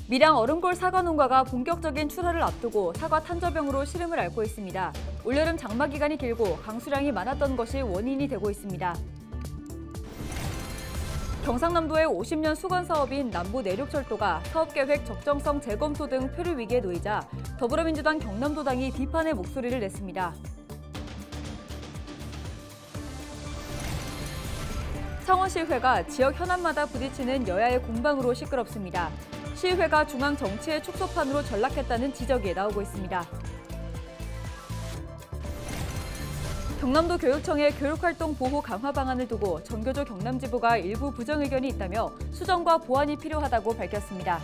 밀양 얼음골 사과 농가가 본격적인 출하를 앞두고 사과 탄저병으로 시름을 앓고 있습니다. 올여름 장마 기간이 길고 강수량이 많았던 것이 원인이 되고 있습니다. 경상남도의 50년 수건 사업인 남부내륙철도가 사업계획 적정성 재검토 등 표류 위기에 놓이자 더불어민주당 경남도당이 비판의 목소리를 냈습니다. 창원시의회가 지역 현안마다 부딪히는 여야의 공방으로 시끄럽습니다. 시의회가 중앙 정치의 축소판으로 전락했다는 지적이 나오고 있습니다. 경남도 교육청의 교육활동 보호 강화 방안을 두고 정교조 경남지부가 일부 부정 의견이 있다며 수정과 보완이 필요하다고 밝혔습니다.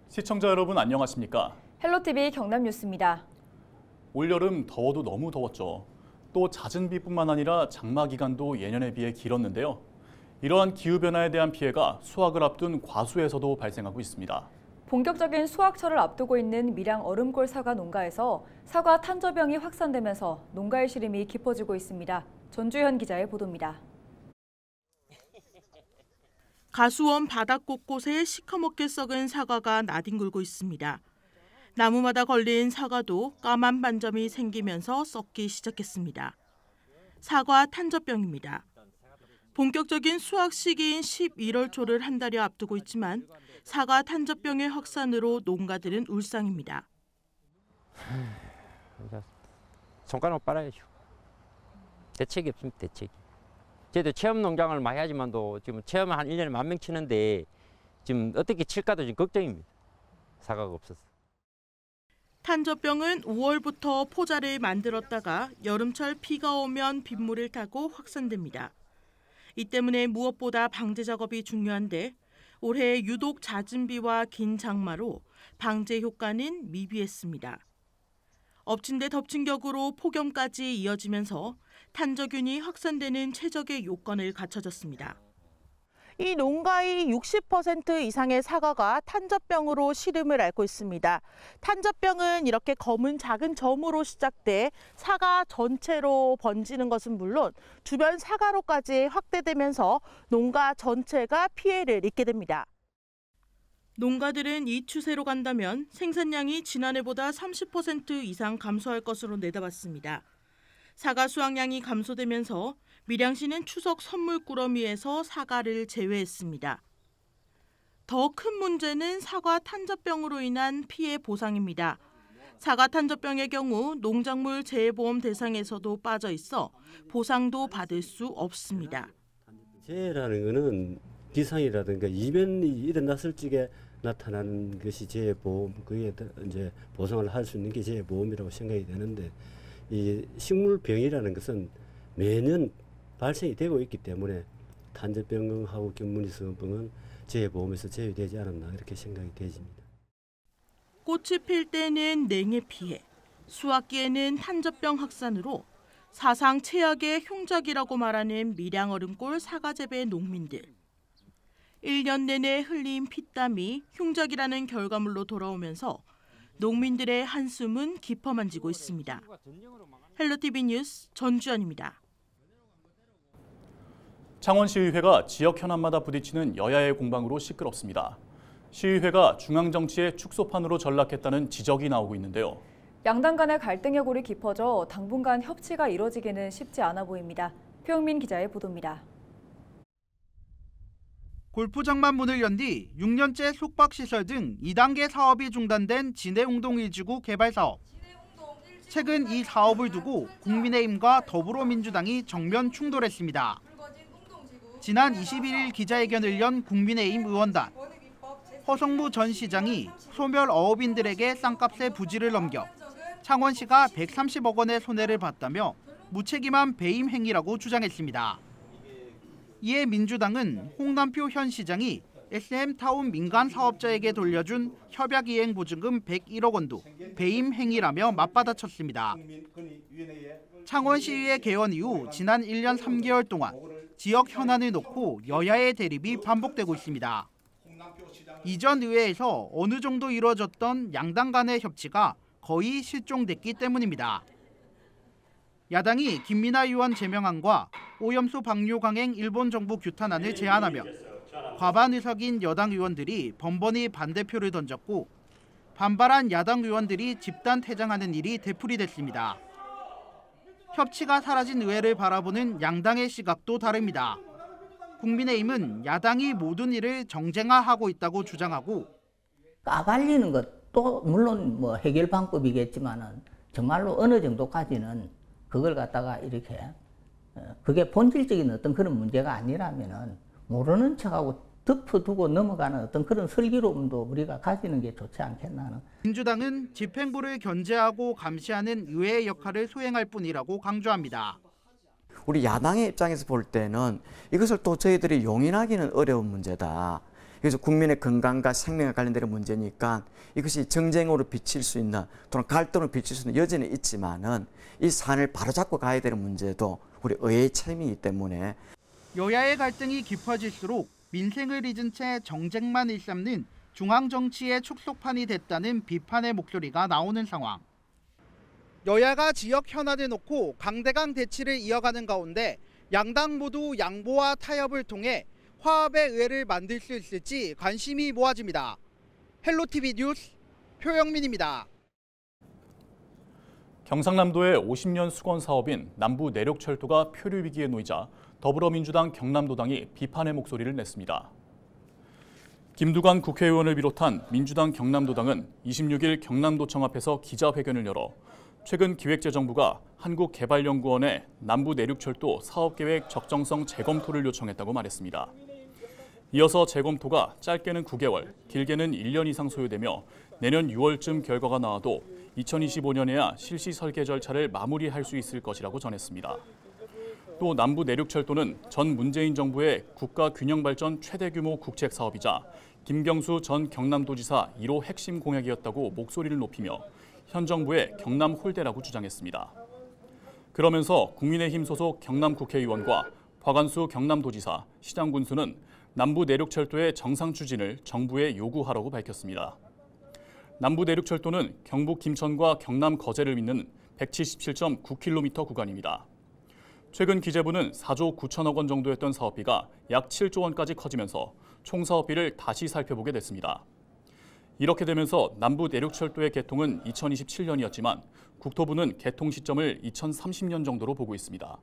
시청자 여러분 안녕하십니까? 헬로티비 경남뉴스입니다. 올여름 더워도 너무 더웠죠. 또 잦은 비뿐만 아니라 장마 기간도 예년에 비해 길었는데요. 이러한 기후변화에 대한 피해가 수확을 앞둔 과수에서도 발생하고 있습니다. 본격적인 수확철을 앞두고 있는 밀양 얼음골 사과 농가에서 사과 탄저병이 확산되면서 농가의 시름이 깊어지고 있습니다. 전주현 기자의 보도입니다. 가수원 바닥 곳곳에 시커멓게 썩은 사과가 나뒹굴고 있습니다. 나무마다 걸린 사과도 까만 반점이 생기면서 썩기 시작했습니다. 사과 탄저병입니다. 본격적인 수확 시기인 11월 초를 한 달여 앞두고 있지만 사과 탄저병의 확산으로 농가들은 울상입니다. 손가락 빨아야죠. 대책이 없습니다. 대책이. 저희도 체험 농장을 많이 하지만도 지금 체험 한 1년에 10,000명 치는데 지금 어떻게 칠까도 지금 걱정입니다. 사과가 없어서. 탄저병은 5월부터 포자를 만들었다가 여름철 비가 오면 빗물을 타고 확산됩니다. 이 때문에 무엇보다 방제 작업이 중요한데 올해 유독 잦은 비와 긴 장마로 방제 효과는 미비했습니다. 엎친 데 덮친 격으로 폭염까지 이어지면서 탄저균이 확산되는 최적의 요건을 갖춰졌습니다. 이 농가의 60% 이상의 사과가 탄저병으로 시름을 앓고 있습니다. 탄저병은 이렇게 검은 작은 점으로 시작돼 사과 전체로 번지는 것은 물론 주변 사과로까지 확대되면서 농가 전체가 피해를 입게 됩니다. 농가들은 이 추세로 간다면 생산량이 지난해보다 30% 이상 감소할 것으로 내다봤습니다. 사과 수확량이 감소되면서 밀양시는 추석 선물 꾸러미에서 사과를 제외했습니다. 더 큰 문제는 사과 탄저병으로 인한 피해 보상입니다. 사과 탄저병의 경우 농작물 재해보험 대상에서도 빠져 있어 보상도 받을 수 없습니다. 재해라는 것은 비상이라든가 이변이 일어났을 적에 나타나는 것이 재해보험, 그게 이제 보상을 할 수 있는 게 재해보험이라고 생각이 되는데 이 식물병이라는 것은 매년 발생이 되고 있기 때문에 탄저병하고 견무니스병은 재해보험에서 제외되지 않았나 이렇게 생각이 되집니다. 꽃이 필 때는 냉해 피해, 수확기에는 탄저병 확산으로 사상 최악의 흉작이라고 말하는 밀양 얼음골 사과 재배 농민들. 1년 내내 흘린 피땀이 흉작이라는 결과물로 돌아오면서 농민들의 한숨은 깊어만지고 있습니다. 헬로티비 뉴스 전주현입니다. 창원시의회가 지역 현안마다 부딪히는 여야의 공방으로 시끄럽습니다. 시의회가 중앙정치의 축소판으로 전락했다는 지적이 나오고 있는데요. 양당 간의 갈등의 골이 깊어져 당분간 협치가 이뤄지기는 쉽지 않아 보입니다. 표영민 기자의 보도입니다. 골프장만 문을 연 뒤 6년째 숙박시설 등 2단계 사업이 중단된 진해웅동 1지구 개발 사업. 최근 이 사업을 두고 국민의힘과 더불어민주당이 정면 충돌했습니다. 지난 21일 기자회견을 연 국민의힘 의원단. 허성무 전 시장이 소멸 어업인들에게 쌍값의 부지를 넘겨 창원시가 130억 원의 손해를 봤다며 무책임한 배임 행위라고 주장했습니다. 이에 민주당은 홍남표 현 시장이 SM타운 민간 사업자에게 돌려준 협약이행 보증금 101억 원도 배임 행위라며 맞받아쳤습니다. 창원시의회 개원 이후 지난 1년 3개월 동안 지역 현안을 놓고 여야의 대립이 반복되고 있습니다. 이전 의회에서 어느 정도 이루어졌던 양당 간의 협치가 거의 실종됐기 때문입니다. 야당이 김민하 의원 제명안과 오염수 방류 강행 일본 정부 규탄안을 제안하며 과반 의석인 여당 의원들이 번번이 반대표를 던졌고 반발한 야당 의원들이 집단 퇴장하는 일이 되풀이됐습니다. 협치가 사라진 의회를 바라보는 양당의 시각도 다릅니다. 국민의힘은 야당이 모든 일을 정쟁화하고 있다고 주장하고 까발리는 것도 물론 뭐 해결 방법이겠지만은 정말로 어느 정도까지는 그걸 갖다가 이렇게 그게 본질적인 어떤 그런 문제가 아니라면은 모르는 척하고 덮어두고 넘어가는 어떤 그런 슬기로움도 우리가 가지는 게 좋지 않겠나 하는. 민주당은 집행부를 견제하고 감시하는 의회의 역할을 수행할 뿐이라고 강조합니다. 우리 야당의 입장에서 볼 때는 이것을 또 저희들이 용인하기는 어려운 문제다. 그래서 국민의 건강과 생명에 관련된 문제니까 이것이 정쟁으로 비칠 수 있는 또는 갈등으로 비칠 수 있는 여지는 있지만은 이 사안을 바로잡고 가야 되는 문제도 우리 의회의 책임이기 때문에 여야의 갈등이 깊어질수록 민생을 잊은 채 정쟁만 일삼는 중앙정치의 축소판이 됐다는 비판의 목소리가 나오는 상황. 여야가 지역 현안을 놓고 강대강 대치를 이어가는 가운데 양당 모두 양보와 타협을 통해 화합의 의회를 만들 수 있을지 관심이 모아집니다. 헬로티비 뉴스 표영민입니다. 경상남도의 50년 수건 사업인 남부 내륙철도가 표류 위기에 놓이자 더불어민주당 경남도당이 비판의 목소리를 냈습니다. 김두관 국회의원을 비롯한 민주당 경남도당은 26일 경남도청 앞에서 기자회견을 열어 최근 기획재정부가 한국개발연구원에 남부 내륙철도 사업계획 적정성 재검토를 요청했다고 말했습니다. 이어서 재검토가 짧게는 9개월, 길게는 1년 이상 소요되며 내년 6월쯤 결과가 나와도 2025년에야 실시 설계 절차를 마무리할 수 있을 것이라고 전했습니다. 또 남부 내륙철도는 전 문재인 정부의 국가균형발전 최대 규모 국책 사업이자 김경수 전 경남도지사 1호 핵심 공약이었다고 목소리를 높이며 현 정부의 경남 홀대라고 주장했습니다. 그러면서 국민의힘 소속 경남 국회의원과 박완수 경남도지사, 시장 군수는 남부 내륙철도의 정상 추진을 정부에 요구하라고 밝혔습니다. 남부 내륙철도는 경북 김천과 경남 거제를 잇는 177.9km 구간입니다. 최근 기재부는 4조 9천억 원 정도였던 사업비가 약 7조 원까지 커지면서 총 사업비를 다시 살펴보게 됐습니다. 이렇게 되면서 남부 내륙철도의 개통은 2027년이었지만 국토부는 개통 시점을 2030년 정도로 보고 있습니다.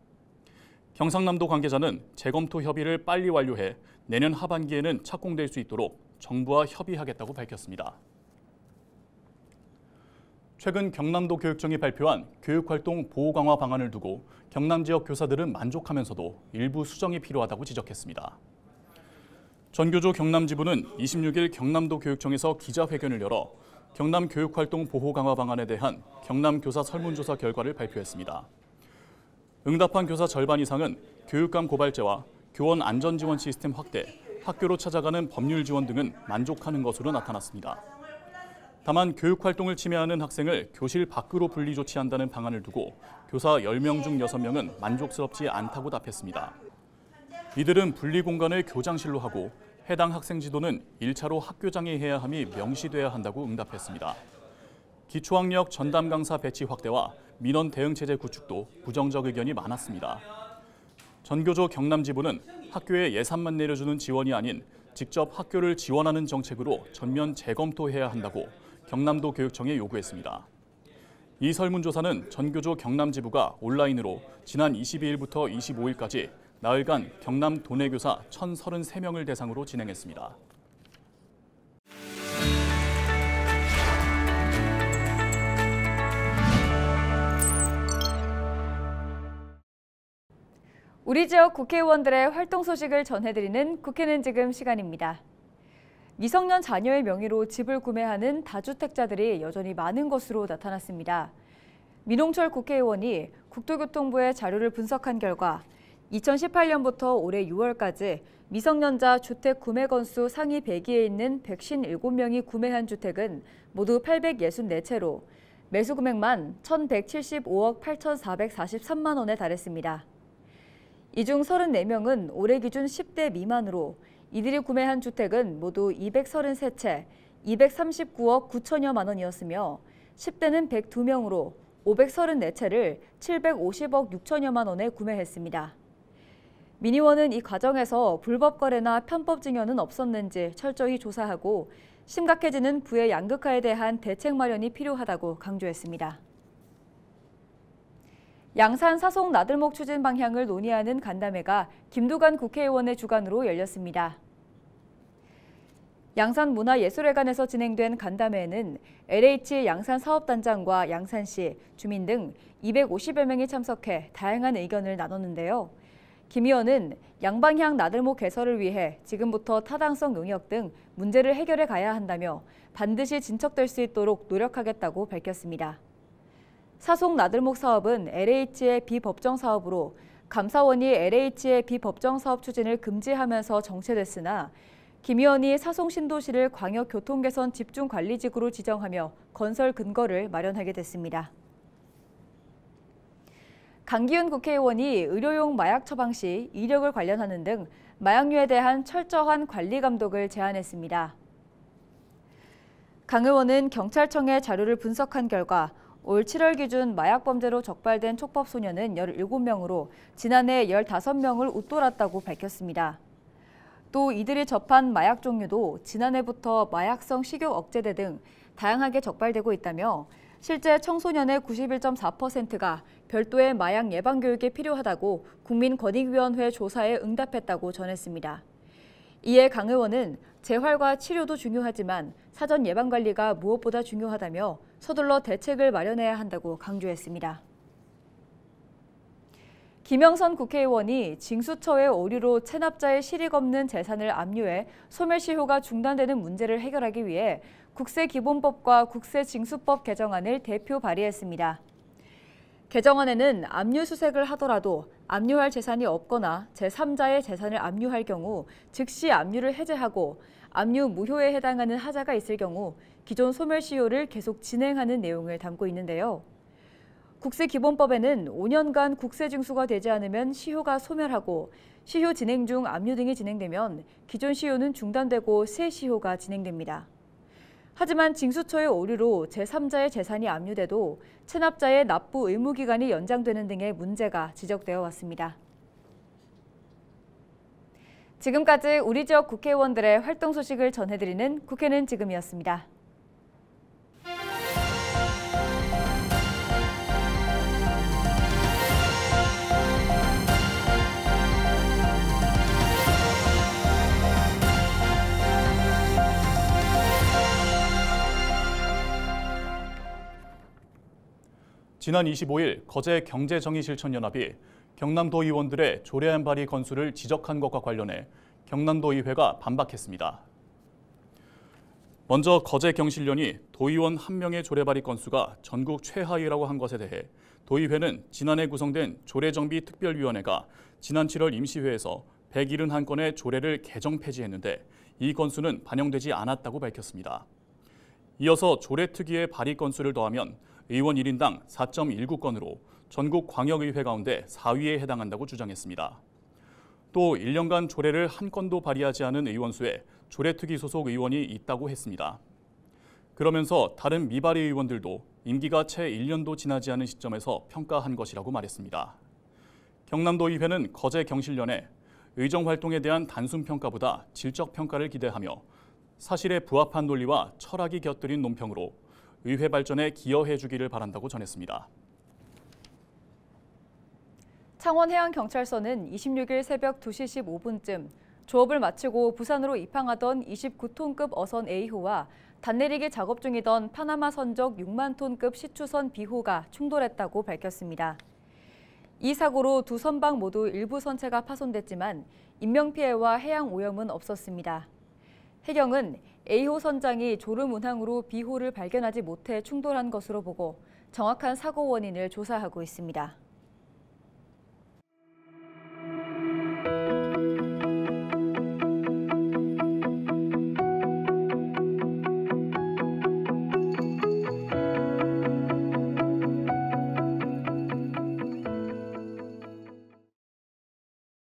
경상남도 관계자는 재검토 협의를 빨리 완료해 내년 하반기에는 착공될 수 있도록 정부와 협의하겠다고 밝혔습니다. 최근 경남도 교육청이 발표한 교육활동 보호 강화 방안을 두고 경남 지역 교사들은 만족하면서도 일부 수정이 필요하다고 지적했습니다. 전교조 경남지부는 26일 경남도 교육청에서 기자회견을 열어 경남 교육활동 보호 강화 방안에 대한 경남 교사 설문조사 결과를 발표했습니다. 응답한 교사 절반 이상은 교육감 고발제와 교원 안전지원 시스템 확대, 학교로 찾아가는 법률 지원 등은 만족하는 것으로 나타났습니다. 다만 교육활동을 침해하는 학생을 교실 밖으로 분리 조치한다는 방안을 두고 교사 10명 중 6명은 만족스럽지 않다고 답했습니다. 이들은 분리 공간을 교장실로 하고 해당 학생 지도는 1차로 학교장이 해야 함이 명시돼야 한다고 응답했습니다. 기초학력 전담 강사 배치 확대와 민원 대응 체제 구축도 부정적 의견이 많았습니다. 전교조 경남지부는 학교에 예산만 내려주는 지원이 아닌 직접 학교를 지원하는 정책으로 전면 재검토해야 한다고 경남도 교육청에 요구했습니다. 이 설문조사는 전교조 경남지부가 온라인으로 지난 22일부터 25일까지 나흘간 경남 도내교사 1,033명을 대상으로 진행했습니다. 우리 지역 국회의원들의 활동 소식을 전해드리는 국회는 지금 시간입니다. 미성년 자녀의 명의로 집을 구매하는 다주택자들이 여전히 많은 것으로 나타났습니다. 민홍철 국회의원이 국토교통부의 자료를 분석한 결과 2018년부터 올해 6월까지 미성년자 주택 구매 건수 상위 100위에 있는 157명이 구매한 주택은 모두 864채로 매수 금액만 1,175억 8,443만 원에 달했습니다. 이 중 34명은 올해 기준 10대 미만으로 이들이 구매한 주택은 모두 233채, 239억 9천여만 원이었으며 10대는 102명으로 534채를 750억 6천여만 원에 구매했습니다. 민의원은 이 과정에서 불법 거래나 편법 증여는 없었는지 철저히 조사하고 심각해지는 부의 양극화에 대한 대책 마련이 필요하다고 강조했습니다. 양산 사송 나들목 추진 방향을 논의하는 간담회가 김두관 국회의원의 주관으로 열렸습니다. 양산문화예술회관에서 진행된 간담회에는 LH 양산사업단장과 양산시, 주민 등 250여 명이 참석해 다양한 의견을 나눴는데요. 김 의원은 양방향 나들목 개설을 위해 지금부터 타당성 용역 등 문제를 해결해 가야 한다며 반드시 진척될 수 있도록 노력하겠다고 밝혔습니다. 사송 나들목 사업은 LH의 비법정 사업으로 감사원이 LH의 비법정 사업 추진을 금지하면서 정체됐으나 김 의원이 사송 신도시를 광역교통개선 집중관리지구로 지정하며 건설 근거를 마련하게 됐습니다. 강기훈 국회의원이 의료용 마약 처방 시 이력을 관련하는 등 마약류에 대한 철저한 관리 감독을 제안했습니다. 강 의원은 경찰청의 자료를 분석한 결과 올 7월 기준 마약 범죄로 적발된 촉법 소년은 17명으로 지난해 15명을 웃돌았다고 밝혔습니다. 또 이들이 접한 마약 종류도 지난해부터 마약성 식욕 억제제 등 다양하게 적발되고 있다며 실제 청소년의 91.4%가 별도의 마약 예방 교육이 필요하다고 국민권익위원회 조사에 응답했다고 전했습니다. 이에 강 의원은 재활과 치료도 중요하지만 사전 예방 관리가 무엇보다 중요하다며 서둘러 대책을 마련해야 한다고 강조했습니다. 김영선 국회의원이 징수처의 오류로 체납자의 실익 없는 재산을 압류해 소멸시효가 중단되는 문제를 해결하기 위해 국세기본법과 국세징수법 개정안을 대표 발의했습니다. 개정안에는 압류 수색을 하더라도 압류할 재산이 없거나 제3자의 재산을 압류할 경우 즉시 압류를 해제하고 압류 무효에 해당하는 하자가 있을 경우 기존 소멸시효를 계속 진행하는 내용을 담고 있는데요. 국세기본법에는 5년간 국세징수가 되지 않으면 시효가 소멸하고 시효 진행 중 압류 등이 진행되면 기존 시효는 중단되고 새 시효가 진행됩니다. 하지만 징수처의 오류로 제3자의 재산이 압류돼도 체납자의 납부 의무 기간이 연장되는 등의 문제가 지적되어 왔습니다. 지금까지 우리 지역 국회의원들의 활동 소식을 전해드리는 국회는 지금이었습니다. 지난 25일 거제 경제정의실천연합이 경남도 의원들의 조례안 발의 건수를 지적한 것과 관련해 경남도의회가 반박했습니다. 먼저 거제 경실련이 도의원 1명의 조례 발의 건수가 전국 최하위라고 한 것에 대해 도의회는 지난해 구성된 조례정비특별위원회가 지난 7월 임시회에서 171건의 조례를 개정 폐지했는데 이 건수는 반영되지 않았다고 밝혔습니다. 이어서 조례특위의 발의 건수를 더하면 의원 1인당 4.19건으로 전국 광역의회 가운데 4위에 해당한다고 주장했습니다. 또 1년간 조례를 한 건도 발의하지 않은 의원 수에 조례특위 소속 의원이 있다고 했습니다. 그러면서 다른 미발의 의원들도 임기가 채 1년도 지나지 않은 시점에서 평가한 것이라고 말했습니다. 경남도의회는 거제 경실련에 의정활동에 대한 단순 평가보다 질적 평가를 기대하며 사실에 부합한 논리와 철학이 곁들인 논평으로 의회 발전에 기여해 주기를 바란다고 전했습니다. 창원해양경찰서는 26일 새벽 2시 15분쯤 조업을 마치고 부산으로 입항하던 29톤급 어선 A호와 단내리기 작업 중이던 파나마 선적 6만 톤급 시추선 B호가 충돌했다고 밝혔습니다. 이 사고로 두 선박 모두 일부 선체가 파손됐지만 인명피해와 해양 오염은 없었습니다. 해경은 A호 선장이 졸음 운항으로 B호를 발견하지 못해 충돌한 것으로 보고 정확한 사고 원인을 조사하고 있습니다.